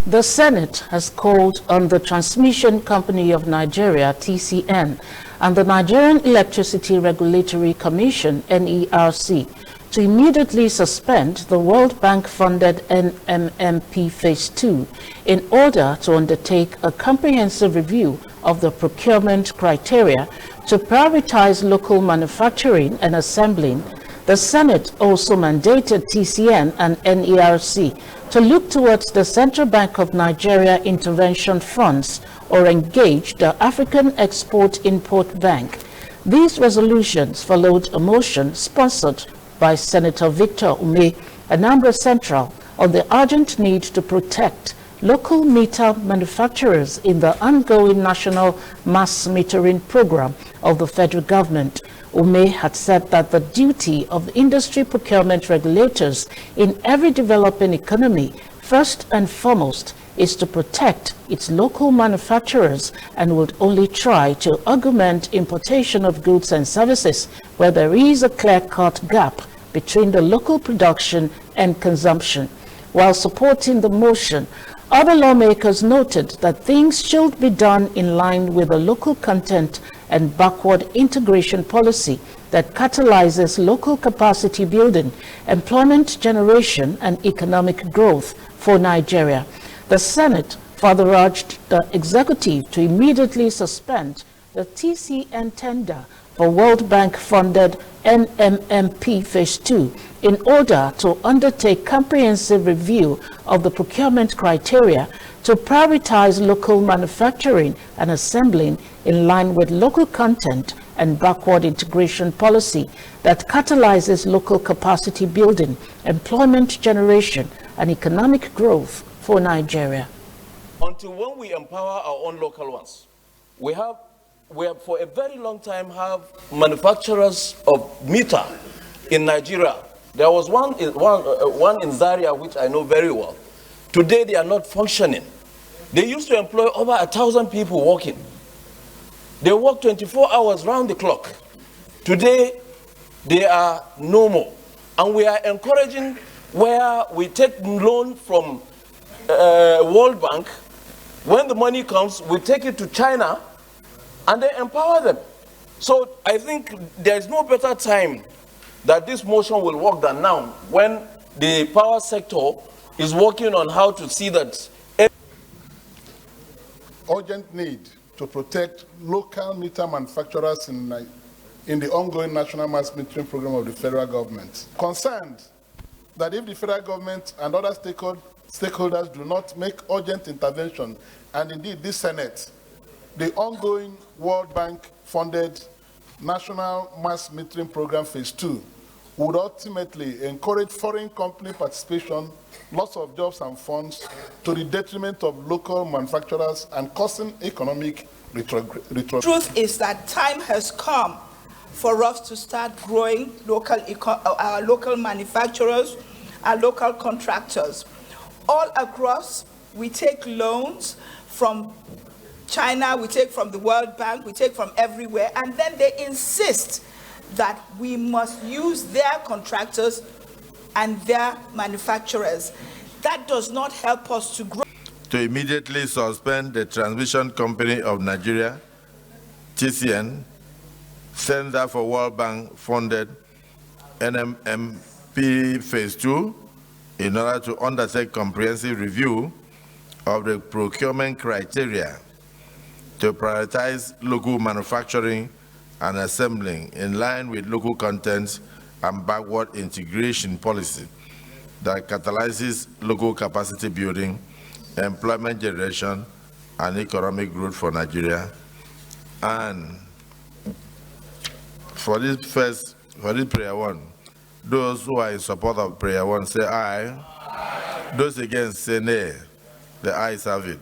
The Senate has called on the Transmission Company of Nigeria, TCN, and the Nigerian Electricity Regulatory Commission, NERC, to immediately suspend the World Bank-funded NMMP Phase 2 in order to undertake a comprehensive review of the procurement criteria to prioritize local manufacturing and assembling. The Senate also mandated TCN and NERC to look towards the Central Bank of Nigeria intervention funds or engage the African Export-Import Bank. These resolutions followed a motion sponsored by Senator Victor Ume, Anambra Central, on the urgent need to protect local meter manufacturers in the ongoing national mass metering program of the federal government. Ume had said that the duty of industry procurement regulators in every developing economy, first and foremost, is to protect its local manufacturers and would only try to augment importation of goods and services where there is a clear-cut gap between the local production and consumption. While supporting the motion, other lawmakers noted that things should be done in line with the local content and backward integration policy that catalyzes local capacity building, employment generation, and economic growth for Nigeria. The Senate further urged the executive to immediately suspend the TCN tender for World Bank-funded NMMP Phase 2 in order to undertake comprehensive review of the procurement criteria to prioritize local manufacturing and assembling in line with local content and backward integration policy that catalyzes local capacity building, employment generation, and economic growth for Nigeria. Until when we empower our own local ones, we have for a very long time have manufacturers of meter in Nigeria. There was one in Zaria, which I know very well. Today they are not functioning. They used to employ over 1,000 people working. They work 24 hours round the clock. Today they are no more. And we are encouraging where we take loan from World Bank. When the money comes, we take it to China and they empower them. So I think there is no better time that this motion will work than now, when the power sector is working on how to see that urgent need to protect local meter manufacturers in the ongoing national mass metering program of the federal government. Concerned that if the federal government and other stakeholders do not make urgent intervention, and indeed this Senate, the ongoing World Bank funded National Mass Metering Program Phase 2 would ultimately encourage foreign company participation, loss of jobs and funds to the detriment of local manufacturers and causing economic retrogression. Truth is that time has come for us to start growing our local manufacturers, our local contractors. All across, we take loans from China, we take from the World Bank, we take from everywhere, and then they insist that we must use their contractors and their manufacturers. That does not help us to grow. To immediately suspend the Transmission Company of Nigeria, TCN, Center for World Bank funded NMMP Phase 2 in order to undertake comprehensive review of the procurement criteria to prioritize local manufacturing and assembling in line with local content and backward integration policy that catalyzes local capacity building, employment generation, and economic growth for Nigeria. And for this prayer one, those who are in support of prayer one say aye. Aye. Those against say nay. The ayes have it.